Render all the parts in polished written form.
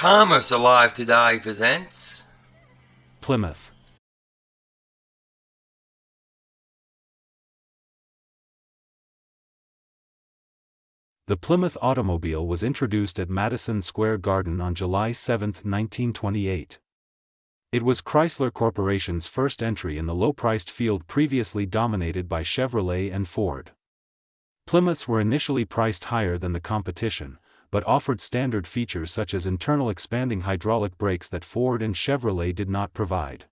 Commerce Alive today presents Plymouth. The Plymouth automobile was introduced at Madison Square Garden on July 7, 1928. It was Chrysler Corporation's first entry in the low-priced field previously dominated by Chevrolet and Ford. Plymouths were initially priced higher than the competition, but offered standard features such as internal expanding hydraulic brakes that Ford and Chevrolet did not provide.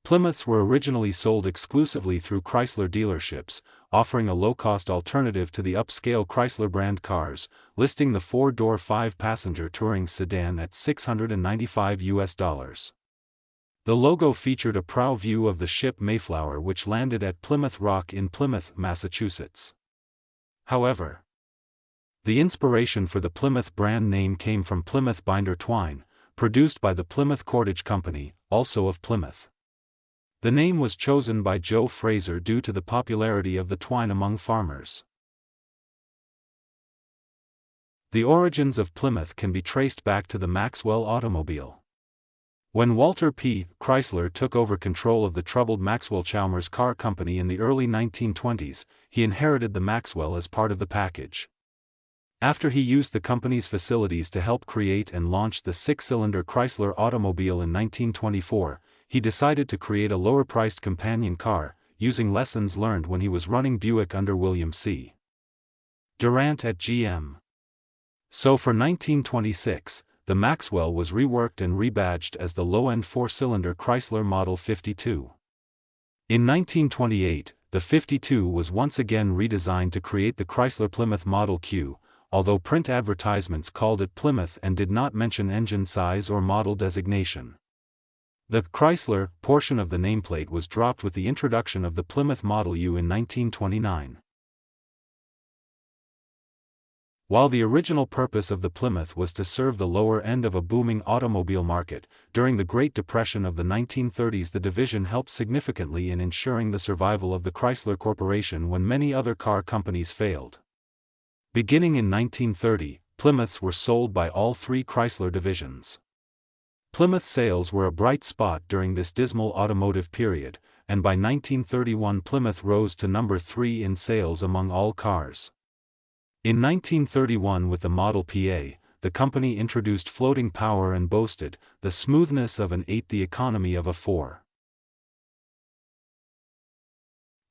Plymouths were originally sold exclusively through Chrysler dealerships, offering a low-cost alternative to the upscale Chrysler brand cars, listing the four-door 5-passenger touring sedan at $695. The logo featured a prow view of the ship Mayflower, which landed at Plymouth Rock in Plymouth, Massachusetts. However, the inspiration for the Plymouth brand name came from Plymouth binder twine, produced by the Plymouth Cordage Company, also of Plymouth. The name was chosen by Joe Fraser due to the popularity of the twine among farmers. The origins of Plymouth can be traced back to the Maxwell automobile. When Walter P. Chrysler took over control of the troubled Maxwell-Chalmers Car Company in the early 1920s, he inherited the Maxwell as part of the package. After he used the company's facilities to help create and launch the six-cylinder Chrysler automobile in 1924, he decided to create a lower-priced companion car, using lessons learned when he was running Buick under William C. Durant at GM. So for 1926, the Maxwell was reworked and rebadged as the low-end four-cylinder Chrysler Model 52. In 1928, the 52 was once again redesigned to create the Chrysler Plymouth Model Q, although print advertisements called it Plymouth and did not mention engine size or model designation. The Chrysler portion of the nameplate was dropped with the introduction of the Plymouth Model U in 1929. While the original purpose of the Plymouth was to serve the lower end of a booming automobile market, during the Great Depression of the 1930s the division helped significantly in ensuring the survival of the Chrysler Corporation when many other car companies failed. Beginning in 1930, Plymouths were sold by all three Chrysler divisions. Plymouth sales were a bright spot during this dismal automotive period, and by 1931 Plymouth rose to number 3 in sales among all cars. In 1931 with the Model PA, the company introduced floating power and boasted the smoothness of an 8, the economy of a 4.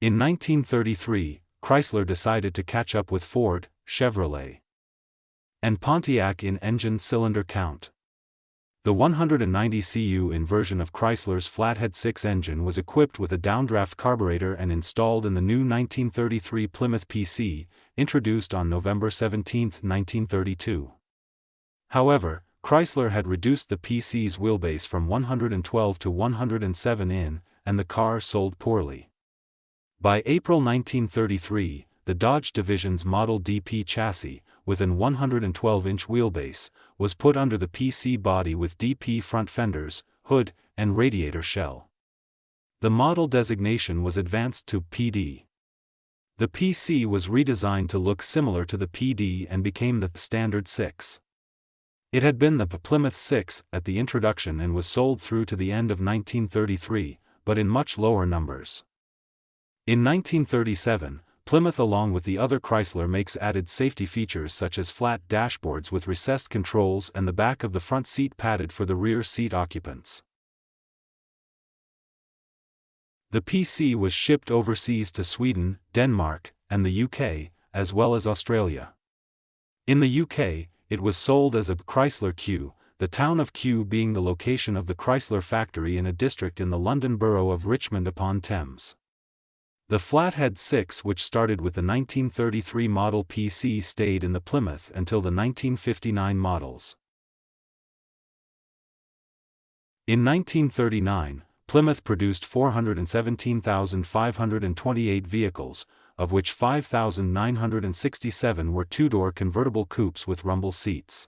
In 1933, Chrysler decided to catch up with Ford, Chevrolet, and Pontiac in engine cylinder count. The 190 cu inversion of Chrysler's Flathead 6 engine was equipped with a downdraft carburetor and installed in the new 1933 Plymouth PC, introduced on November 17, 1932. However, Chrysler had reduced the PC's wheelbase from 112 to 107 in, and the car sold poorly. By April 1933, the Dodge division's Model DP chassis, with an 112-inch wheelbase, was put under the PC body with DP front fenders, hood, and radiator shell. The model designation was advanced to PD. The PC was redesigned to look similar to the PD and became the Standard 6. It had been the Plymouth 6 at the introduction and was sold through to the end of 1933, but in much lower numbers. In 1937, Plymouth along with the other Chrysler makes added safety features such as flat dashboards with recessed controls and the back of the front seat padded for the rear seat occupants. The PC was shipped overseas to Sweden, Denmark, and the UK, as well as Australia. In the UK, it was sold as a Chrysler Q, the town of Kew being the location of the Chrysler factory in a district in the London borough of Richmond upon Thames. The Flathead 6, which started with the 1933 Model PC, stayed in the Plymouth until the 1959 models. In 1939, Plymouth produced 417,528 vehicles, of which 5,967 were two-door convertible coupes with rumble seats.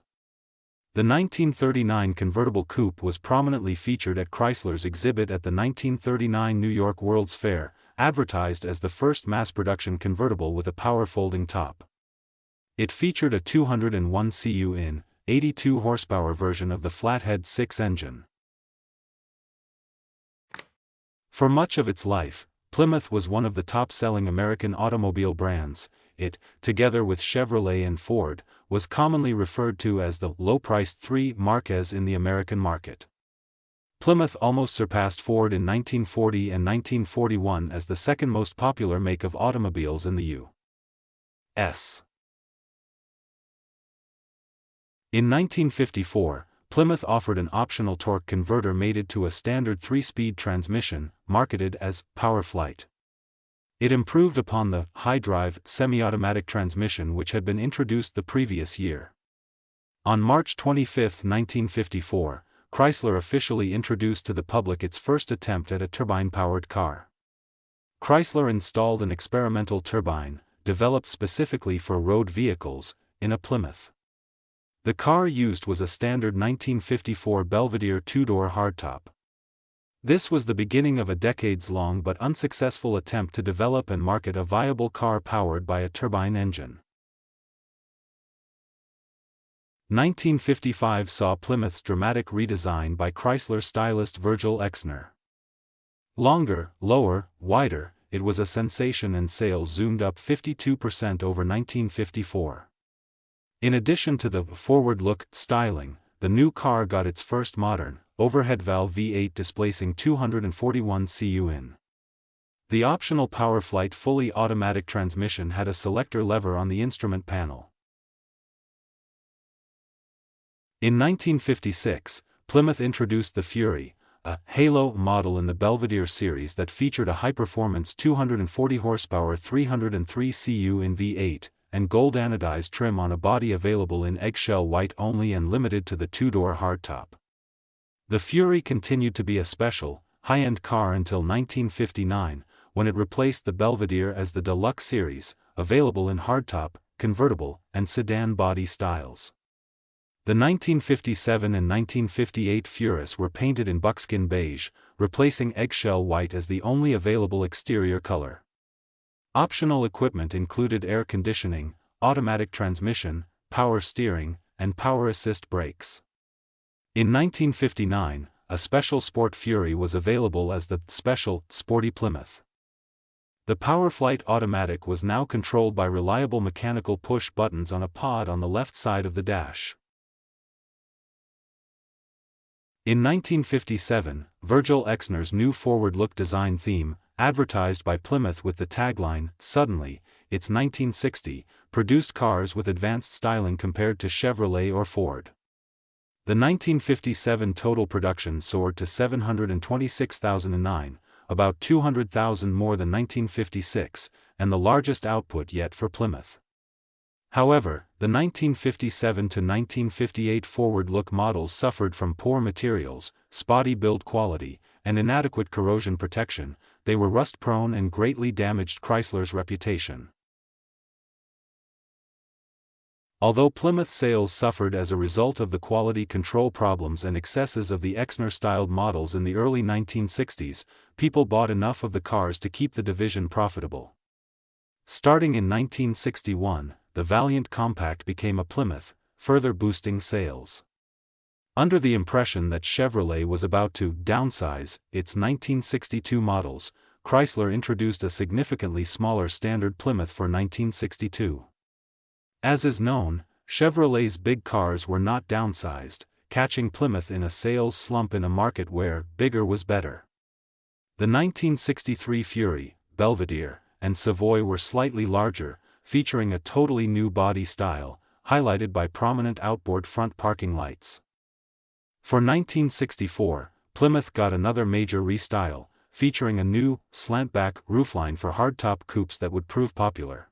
The 1939 convertible coupe was prominently featured at Chrysler's exhibit at the 1939 New York World's Fair, advertised as the first mass-production convertible with a power folding top. It featured a 201 cu in, 82 horsepower version of the Flathead 6 engine. For much of its life, Plymouth was one of the top-selling American automobile brands. It, together with Chevrolet and Ford, was commonly referred to as the low-priced three marques in the American market. Plymouth almost surpassed Ford in 1940 and 1941 as the second most popular make of automobiles in the U.S. In 1954, Plymouth offered an optional torque converter mated to a standard 3-speed transmission, marketed as Power Flight. It improved upon the high-drive, semi-automatic transmission which had been introduced the previous year. On March 25, 1954, Chrysler officially introduced to the public its first attempt at a turbine-powered car. Chrysler installed an experimental turbine, developed specifically for road vehicles, in a Plymouth. The car used was a standard 1954 Belvedere two-door hardtop. This was the beginning of a decades-long but unsuccessful attempt to develop and market a viable car powered by a turbine engine. 1955 saw Plymouth's dramatic redesign by Chrysler stylist Virgil Exner. Longer, lower, wider, it was a sensation and sales zoomed up 52% over 1954. In addition to the forward-look styling, the new car got its first modern, overhead valve V8 displacing 241 cu in. The optional Power Flight fully automatic transmission had a selector lever on the instrument panel. In 1956, Plymouth introduced the Fury, a Halo model in the Belvedere series that featured a high-performance 240 horsepower 303 cu in V8, and gold anodized trim on a body available in eggshell white only and limited to the two-door hardtop. The Fury continued to be a special, high-end car until 1959, when it replaced the Belvedere as the Deluxe series, available in hardtop, convertible, and sedan body styles. The 1957 and 1958 Furis were painted in buckskin beige, replacing eggshell white as the only available exterior color. Optional equipment included air conditioning, automatic transmission, power steering, and power assist brakes. In 1959, a special Sport Fury was available as the Special Sporty Plymouth. The Power Flight Automatic was now controlled by reliable mechanical push buttons on a pod on the left side of the dash. In 1957, Virgil Exner's new forward-look design theme, advertised by Plymouth with the tagline, "Suddenly, it's 1960," produced cars with advanced styling compared to Chevrolet or Ford. The 1957 total production soared to 726,009, about 200,000 more than 1956, and the largest output yet for Plymouth. However, the 1957 to 1958 forward-look models suffered from poor materials, spotty build quality, and inadequate corrosion protection. They were rust-prone and greatly damaged Chrysler's reputation. Although Plymouth sales suffered as a result of the quality control problems and excesses of the Exner-styled models in the early 1960s, people bought enough of the cars to keep the division profitable. Starting in 1961, the Valiant Compact became a Plymouth, further boosting sales. Under the impression that Chevrolet was about to downsize its 1962 models, Chrysler introduced a significantly smaller standard Plymouth for 1962. As is known, Chevrolet's big cars were not downsized, catching Plymouth in a sales slump in a market where bigger was better. The 1963 Fury, Belvedere, and Savoy were slightly larger, featuring a totally new body style, highlighted by prominent outboard front parking lights. For 1964, Plymouth got another major restyle, featuring a new, slant-back roofline for hardtop coupes that would prove popular.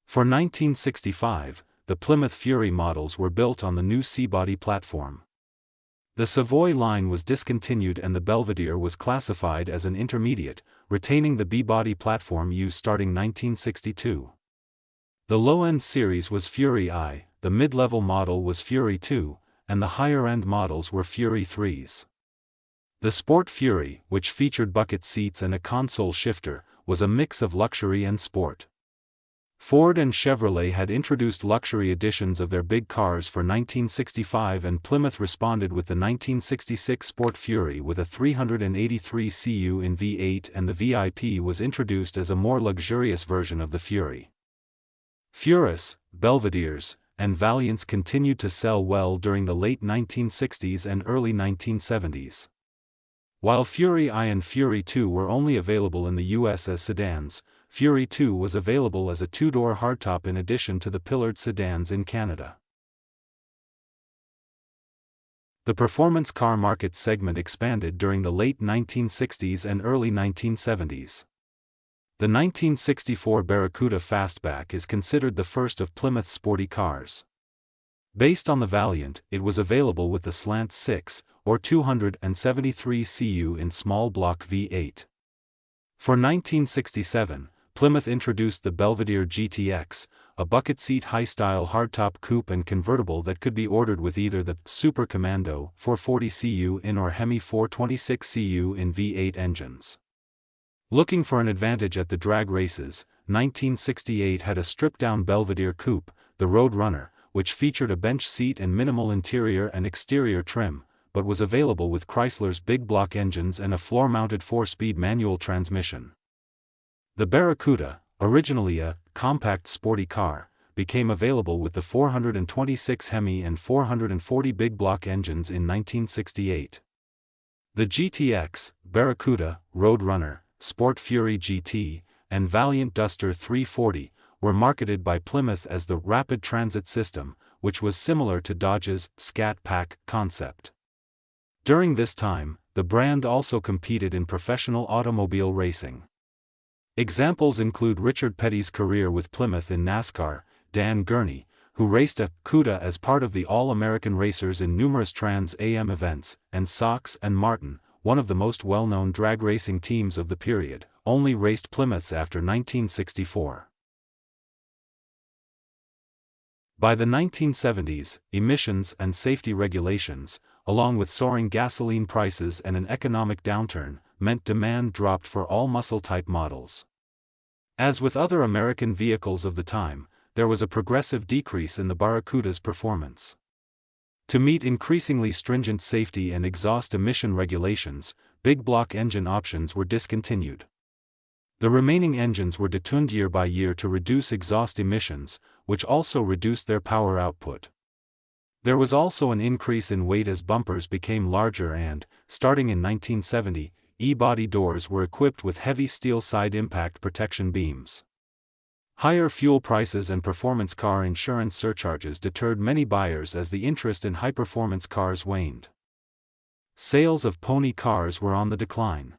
For 1965, the Plymouth Fury models were built on the new C-body platform. The Savoy line was discontinued and the Belvedere was classified as an intermediate, retaining the B-body platform used starting 1962. The low-end series was Fury I, the mid-level model was Fury II, and the higher-end models were Fury IIIs. The Sport Fury, which featured bucket seats and a console shifter, was a mix of luxury and sport. Ford and Chevrolet had introduced luxury editions of their big cars for 1965, and Plymouth responded with the 1966 Sport Fury with a 383 cu in V8, and the VIP was introduced as a more luxurious version of the Fury. Furus, Belvederes, and Valiants continued to sell well during the late 1960s and early 1970s. While Fury I and Fury II were only available in the US as sedans, Fury II was available as a two-door hardtop in addition to the pillared sedans in Canada. The performance car market segment expanded during the late 1960s and early 1970s. The 1964 Barracuda Fastback is considered the first of Plymouth's sporty cars. Based on the Valiant, it was available with the slant 6, or 273 cu in small block V8. For 1967, Plymouth introduced the Belvedere GTX, a bucket-seat high-style hardtop coupe and convertible that could be ordered with either the Super Commando 440 cu in or Hemi 426 cu in V8 engines. Looking for an advantage at the drag races, 1968 had a stripped-down Belvedere coupe, the Road Runner, which featured a bench seat and minimal interior and exterior trim, but was available with Chrysler's big block engines and a floor-mounted 4-speed manual transmission. The Barracuda, originally a compact sporty car, became available with the 426 Hemi and 440 big block engines in 1968. The GTX, Barracuda, Road Runner, Sport Fury GT, and Valiant Duster 340 were marketed by Plymouth as the Rapid Transit System, which was similar to Dodge's Scat Pack concept. During this time, the brand also competed in professional automobile racing. Examples include Richard Petty's career with Plymouth in NASCAR, Dan Gurney, who raced a CUDA as part of the All-American Racers in numerous Trans Am events, and Sox and Martin, one of the most well-known drag racing teams of the period, only raced Plymouths after 1964. By the 1970s, emissions and safety regulations, along with soaring gasoline prices and an economic downturn, meant demand dropped for all muscle-type models. As with other American vehicles of the time, there was a progressive decrease in the Barracuda's performance. To meet increasingly stringent safety and exhaust emission regulations, big block engine options were discontinued. The remaining engines were detuned year by year to reduce exhaust emissions, which also reduced their power output. There was also an increase in weight as bumpers became larger and, starting in 1970, E-body doors were equipped with heavy steel side impact protection beams. Higher fuel prices and performance car insurance surcharges deterred many buyers as the interest in high-performance cars waned. Sales of pony cars were on the decline.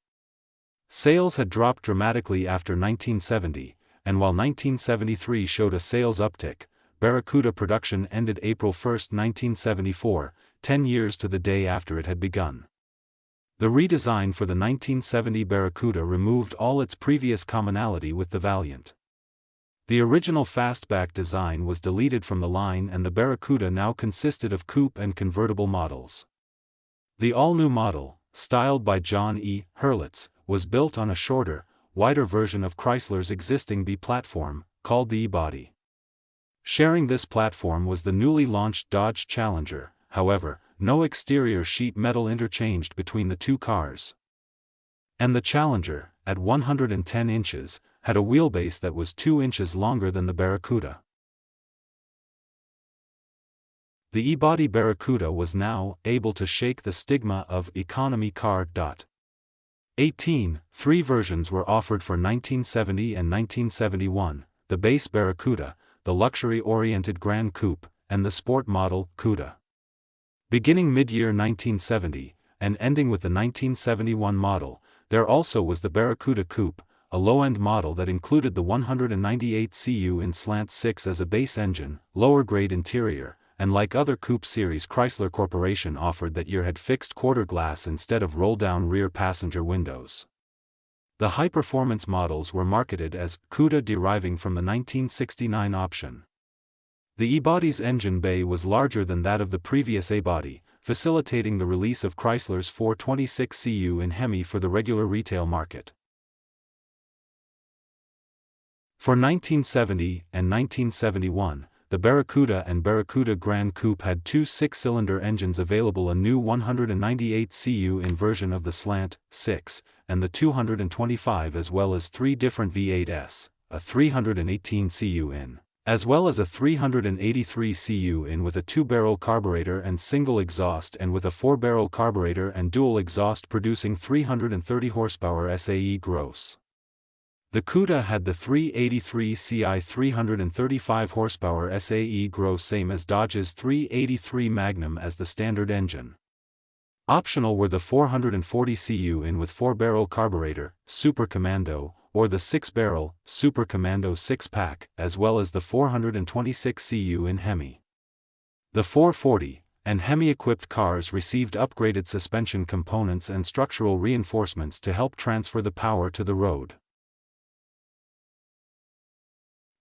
Sales had dropped dramatically after 1970, and while 1973 showed a sales uptick, Barracuda production ended April 1, 1974, 10 years to the day after it had begun. The redesign for the 1970 Barracuda removed all its previous commonality with the Valiant. The original fastback design was deleted from the line, and the Barracuda now consisted of coupe and convertible models. The all-new model, styled by John E. Hurlitz, was built on a shorter, wider version of Chrysler's existing B platform, called the E-body. Sharing this platform was the newly launched Dodge Challenger. However, no exterior sheet metal interchanged between the two cars. And the Challenger, at 110 inches, had a wheelbase that was 2 inches longer than the Barracuda. The E-body Barracuda was now able to shake the stigma of economy car. 3 versions were offered for 1970 and 1971, the base Barracuda, the luxury-oriented Grand Coupe, and the sport model, CUDA. Beginning mid-year 1970, and ending with the 1971 model, there also was the Barracuda Coupe, a low-end model that included the 198 cu in slant 6 as a base engine, lower-grade interior, and like other coupe series Chrysler Corporation offered that year had fixed quarter glass instead of roll-down rear passenger windows. The high-performance models were marketed as CUDA, deriving from the 1969 option. The E-body's engine bay was larger than that of the previous A-body, facilitating the release of Chrysler's 426 cu in Hemi for the regular retail market. For 1970 and 1971, the Barracuda and Barracuda Grand Coupe had two 6-cylinder engines available, a new 198 cu in version of the Slant 6, and the 225, as well as three different V8s, a 318 cu in, as well as a 383 cu in with a 2-barrel carburetor and single exhaust, and with a 4-barrel carburetor and dual exhaust producing 330 horsepower SAE gross. The Cuda had the 383 Ci 335 horsepower SAE gross, same as Dodge's 383 Magnum as the standard engine. Optional were the 440 cu in with 4-barrel carburetor, Super Commando, or the 6-barrel, Super Commando 6-pack, as well as the 426 cu in Hemi. The 440 and Hemi-equipped cars received upgraded suspension components and structural reinforcements to help transfer the power to the road.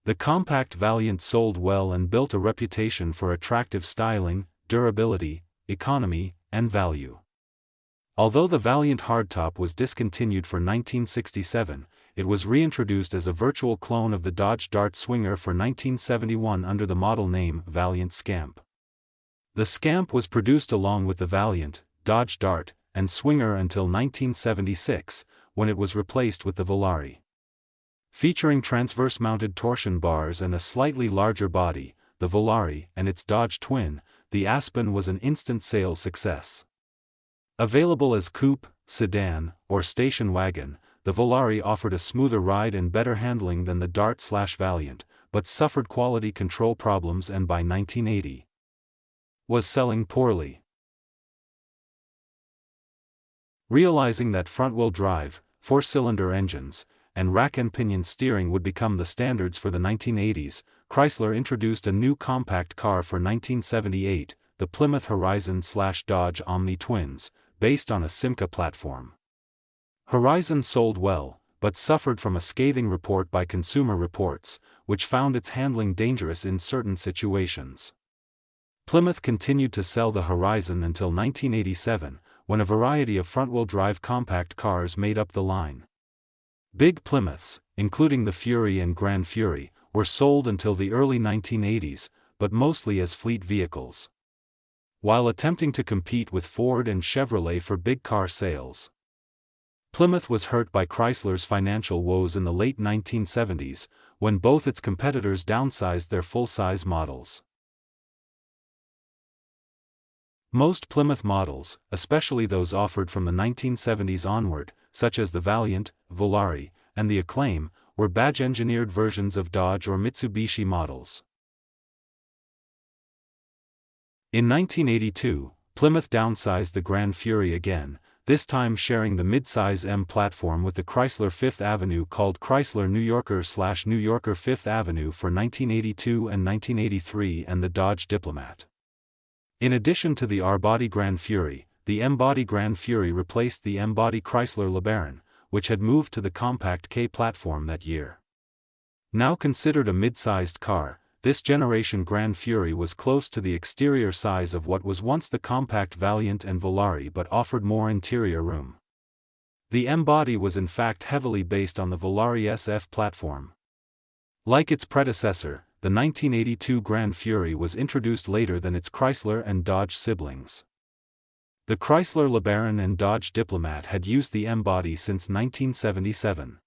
The compact Valiant sold well and built a reputation for attractive styling, durability, economy, and value. Although the Valiant hardtop was discontinued for 1967, it was reintroduced as a virtual clone of the Dodge Dart Swinger for 1971 under the model name Valiant Scamp. The Scamp was produced along with the Valiant, Dodge Dart, and Swinger until 1976, when it was replaced with the Volare. Featuring transverse-mounted torsion bars and a slightly larger body, the Volare and its Dodge twin, the Aspen was an instant sales success. Available as coupe, sedan, or station wagon, the Volare offered a smoother ride and better handling than the Dart/Valiant, but suffered quality control problems and by 1980 was selling poorly. Realizing that front-wheel drive, 4-cylinder engines, and rack and pinion steering would become the standards for the 1980s, Chrysler introduced a new compact car for 1978, the Plymouth Horizon/Dodge Omni Twins, based on a Simca platform. Horizon sold well, but suffered from a scathing report by Consumer Reports, which found its handling dangerous in certain situations. Plymouth continued to sell the Horizon until 1987, when a variety of front-wheel drive compact cars made up the line. Big Plymouths, including the Fury and Grand Fury, were sold until the early 1980s, but mostly as fleet vehicles. While attempting to compete with Ford and Chevrolet for big car sales, Plymouth was hurt by Chrysler's financial woes in the late 1970s, when both its competitors downsized their full-size models. Most Plymouth models, especially those offered from the 1970s onward, such as the Valiant, Volare, and the Acclaim, were badge-engineered versions of Dodge or Mitsubishi models. In 1982, Plymouth downsized the Grand Fury again, this time sharing the midsize M platform with the Chrysler Fifth Avenue, called Chrysler New Yorker/New Yorker Fifth Avenue for 1982 and 1983, and the Dodge Diplomat. In addition to the R-body Grand Fury, the M-body Grand Fury replaced the M-body Chrysler LeBaron, which had moved to the compact K platform that year. Now considered a mid-sized car, this generation Grand Fury was close to the exterior size of what was once the compact Valiant and Volare, but offered more interior room. The M-body was in fact heavily based on the Volare SF platform. Like its predecessor, the 1982 Grand Fury was introduced later than its Chrysler and Dodge siblings. The Chrysler LeBaron and Dodge Diplomat had used the M-body since 1977.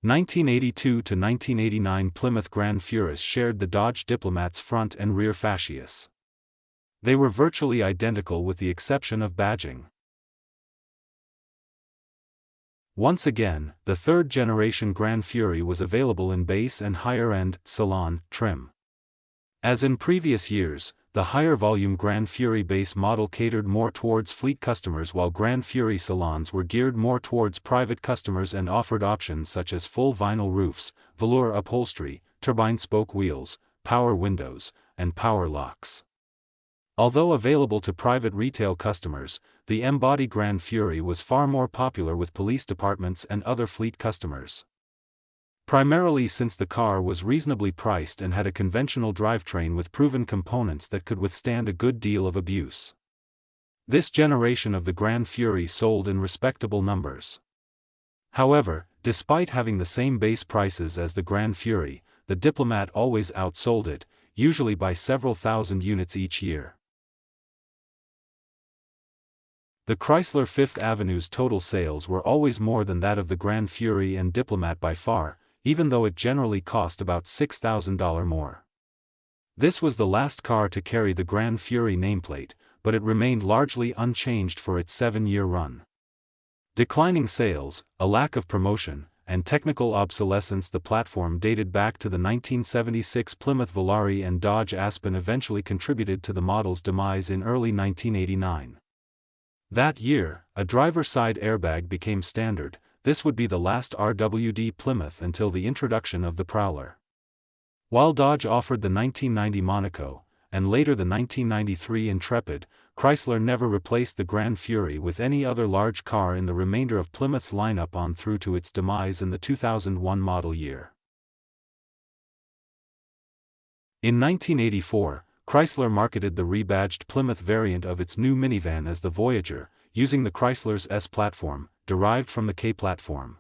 1982 to 1989 Plymouth Grand Furis shared the Dodge Diplomat's front and rear fascias. They were virtually identical with the exception of badging. Once again, the third-generation Grand Fury was available in base and higher-end salon trim. As in previous years, the higher-volume Grand Fury base model catered more towards fleet customers, while Grand Fury salons were geared more towards private customers and offered options such as full vinyl roofs, velour upholstery, turbine spoke wheels, power windows, and power locks. Although available to private retail customers, the M-body Grand Fury was far more popular with police departments and other fleet customers. Primarily since the car was reasonably priced and had a conventional drivetrain with proven components that could withstand a good deal of abuse. This generation of the Grand Fury sold in respectable numbers. However, Despite having the same base prices as the Grand Fury, the Diplomat always outsold it, usually by several thousand units each year. The Chrysler Fifth Avenue's total sales were always more than that of the Grand Fury and Diplomat by far, even though it generally cost about $6,000 more. This was the last car to carry the Grand Fury nameplate, but it remained largely unchanged for its 7-year run. Declining sales, a lack of promotion, and technical obsolescence. The platform dated back to the 1976 Plymouth Volare and Dodge Aspen eventually contributed to the model's demise in early 1989. That year, a driver-side airbag became standard. This would be the last RWD Plymouth until the introduction of the Prowler. While Dodge offered the 1990 Monaco, and later the 1993 Intrepid, Chrysler never replaced the Grand Fury with any other large car in the remainder of Plymouth's lineup on through to its demise in the 2001 model year. In 1984, Chrysler marketed the rebadged Plymouth variant of its new minivan as the Voyager, using the Chrysler's S platform, derived from the K platform.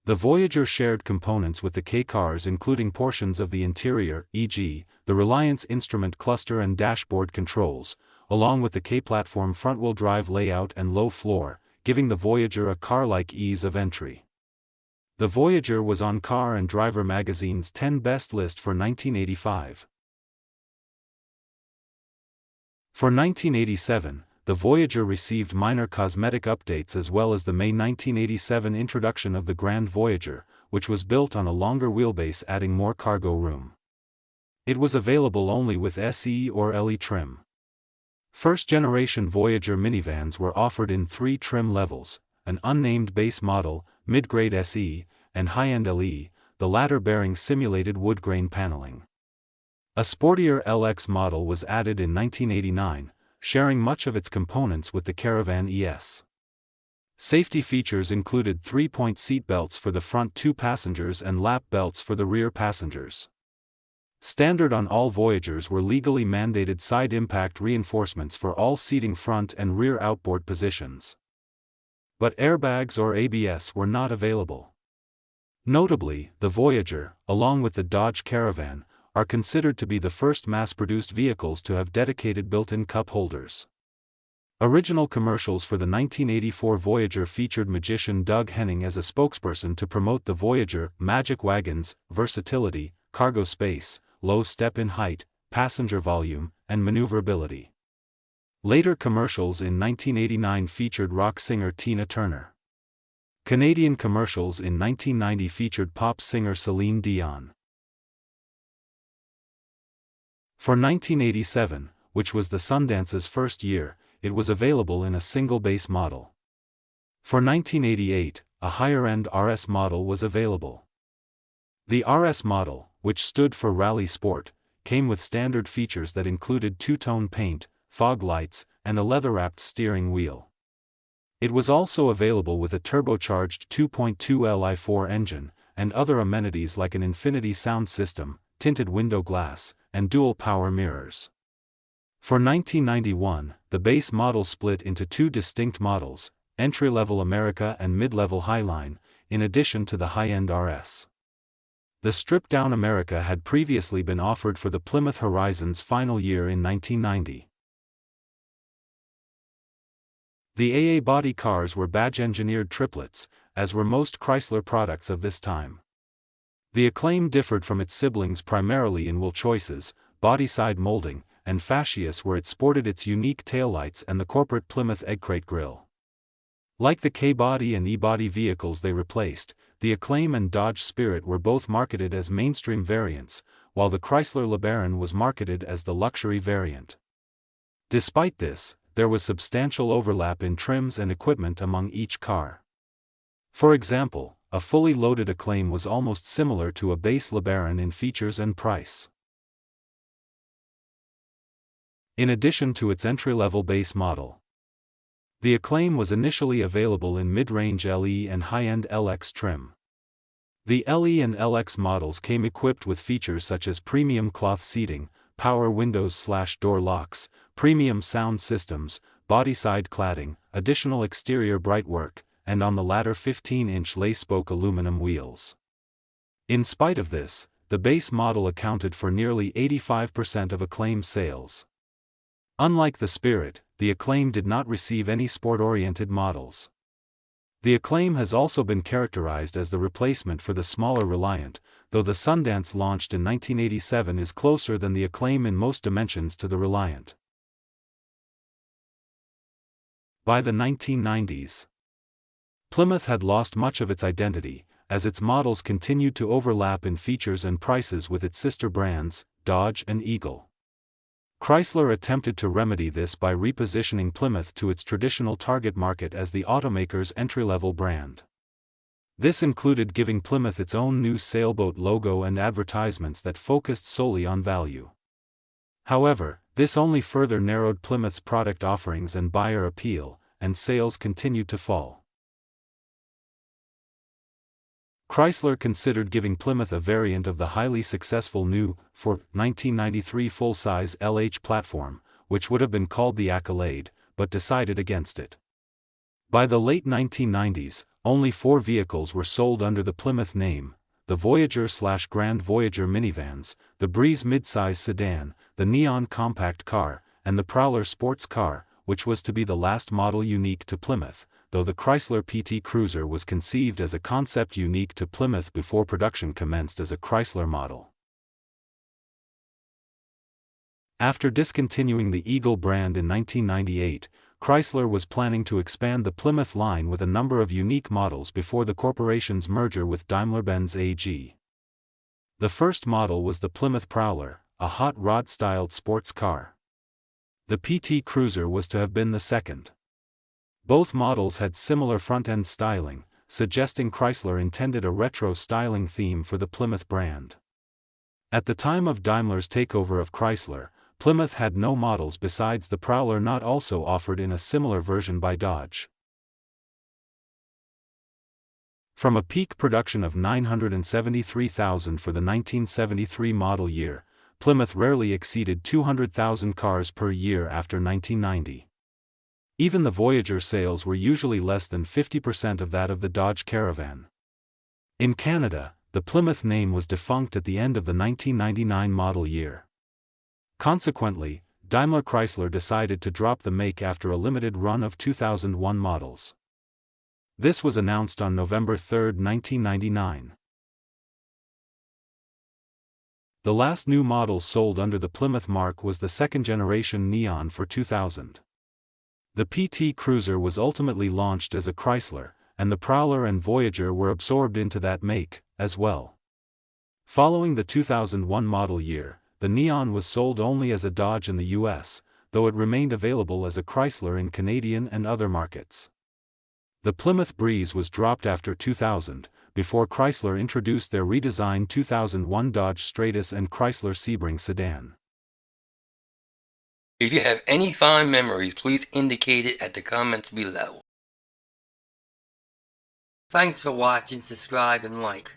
The Voyager shared components with the K cars, including portions of the interior, e.g., the Reliance instrument cluster and dashboard controls, along with the K platform front-wheel drive layout and low floor, giving the Voyager a car-like ease of entry. The Voyager was on Car and Driver magazine's 10 Best list for 1985. For 1987, the Voyager received minor cosmetic updates as well as the May 1987 introduction of the Grand Voyager, which was built on a longer wheelbase adding more cargo room. It was available only with SE or LE trim. First-generation Voyager minivans were offered in 3 trim levels, an unnamed base model, mid-grade SE, and high-end LE, the latter bearing simulated wood grain paneling. A sportier LX model was added in 1989, sharing much of its components with the Caravan ES. Safety features included 3-point seat belts for the front 2 passengers and lap belts for the rear passengers. Standard on all Voyagers were legally mandated side impact reinforcements for all seating front and rear outboard positions. But airbags or ABS were not available. Notably, the Voyager, along with the Dodge Caravan, are considered to be the first mass-produced vehicles to have dedicated built-in cup holders. Original commercials for the 1984 Voyager featured magician Doug Henning as a spokesperson to promote the Voyager, magic wagons, versatility, cargo space, low step-in height, passenger volume, and maneuverability. Later commercials in 1989 featured rock singer Tina Turner. Canadian commercials in 1990 featured pop singer Celine Dion. For 1987, which was the Sundance's first year, it was available in a single base model. For 1988, a higher-end RS model was available. The RS model, which stood for Rally Sport, came with standard features that included two-tone paint, fog lights, and a leather-wrapped steering wheel. It was also available with a turbocharged 2.2 Li4 engine, and other amenities like an infinity sound system, tinted window glass, and dual power mirrors. For 1991, the base model split into 2 distinct models, entry-level America and mid-level Highline, in addition to the high-end RS. The stripped-down America had previously been offered for the Plymouth Horizon's final year in 1990. The AA body cars were badge-engineered triplets, as were most Chrysler products of this time. The Acclaim differed from its siblings primarily in wheel choices, body-side molding, and fascias where it sported its unique taillights and the corporate Plymouth Eggcrate grille. Like the K-body and E-body vehicles they replaced, the Acclaim and Dodge Spirit were both marketed as mainstream variants, while the Chrysler LeBaron was marketed as the luxury variant. Despite this, there was substantial overlap in trims and equipment among each car. For example, a fully loaded Acclaim was almost similar to a base LeBaron in features and price. In addition to its entry-level base model, the Acclaim was initially available in mid-range LE and high-end LX trim. The LE and LX models came equipped with features such as premium cloth seating, power windows/door locks, premium sound systems, body-side cladding, additional exterior brightwork, and on the latter 15-inch lace-spoke aluminum wheels. In spite of this, the base model accounted for nearly 85% of Acclaim sales. Unlike the Spirit, the Acclaim did not receive any sport-oriented models. The Acclaim has also been characterized as the replacement for the smaller Reliant, though the Sundance launched in 1987 is closer than the Acclaim in most dimensions to the Reliant. By the 1990s, Plymouth had lost much of its identity, as its models continued to overlap in features and prices with its sister brands, Dodge and Eagle. Chrysler attempted to remedy this by repositioning Plymouth to its traditional target market as the automaker's entry-level brand. This included giving Plymouth its own new sailboat logo and advertisements that focused solely on value. However, this only further narrowed Plymouth's product offerings and buyer appeal, and sales continued to fall. Chrysler considered giving Plymouth a variant of the highly successful new, for 1993 full-size LH platform, which would have been called the Accolade, but decided against it. By the late 1990s, only 4 vehicles were sold under the Plymouth name: the Voyager/Grand Voyager minivans, the Breeze midsize sedan, the Neon compact car, and the Prowler sports car, which was to be the last model unique to Plymouth, though the Chrysler PT Cruiser was conceived as a concept unique to Plymouth before production commenced as a Chrysler model. After discontinuing the Eagle brand in 1998, Chrysler was planning to expand the Plymouth line with a number of unique models before the corporation's merger with Daimler-Benz AG. The first model was the Plymouth Prowler, a hot rod-styled sports car. The PT Cruiser was to have been the second. Both models had similar front-end styling, suggesting Chrysler intended a retro styling theme for the Plymouth brand. At the time of Daimler's takeover of Chrysler, Plymouth had no models besides the Prowler not also offered in a similar version by Dodge. From a peak production of 973,000 for the 1973 model year, Plymouth rarely exceeded 200,000 cars per year after 1990. Even the Voyager sales were usually less than 50% of that of the Dodge Caravan. In Canada, the Plymouth name was defunct at the end of the 1999 model year. Consequently, DaimlerChrysler decided to drop the make after a limited run of 2001 models. This was announced on November 3, 1999. The last new model sold under the Plymouth mark was the second-generation Neon for 2000. The PT Cruiser was ultimately launched as a Chrysler, and the Prowler and Voyager were absorbed into that make, as well. Following the 2001 model year, the Neon was sold only as a Dodge in the US, though it remained available as a Chrysler in Canadian and other markets. The Plymouth Breeze was dropped after 2000, before Chrysler introduced their redesigned 2001 Dodge Stratus and Chrysler Sebring sedan. If you have any fond memories, please indicate it at the comments below. Thanks for watching, subscribe, and like.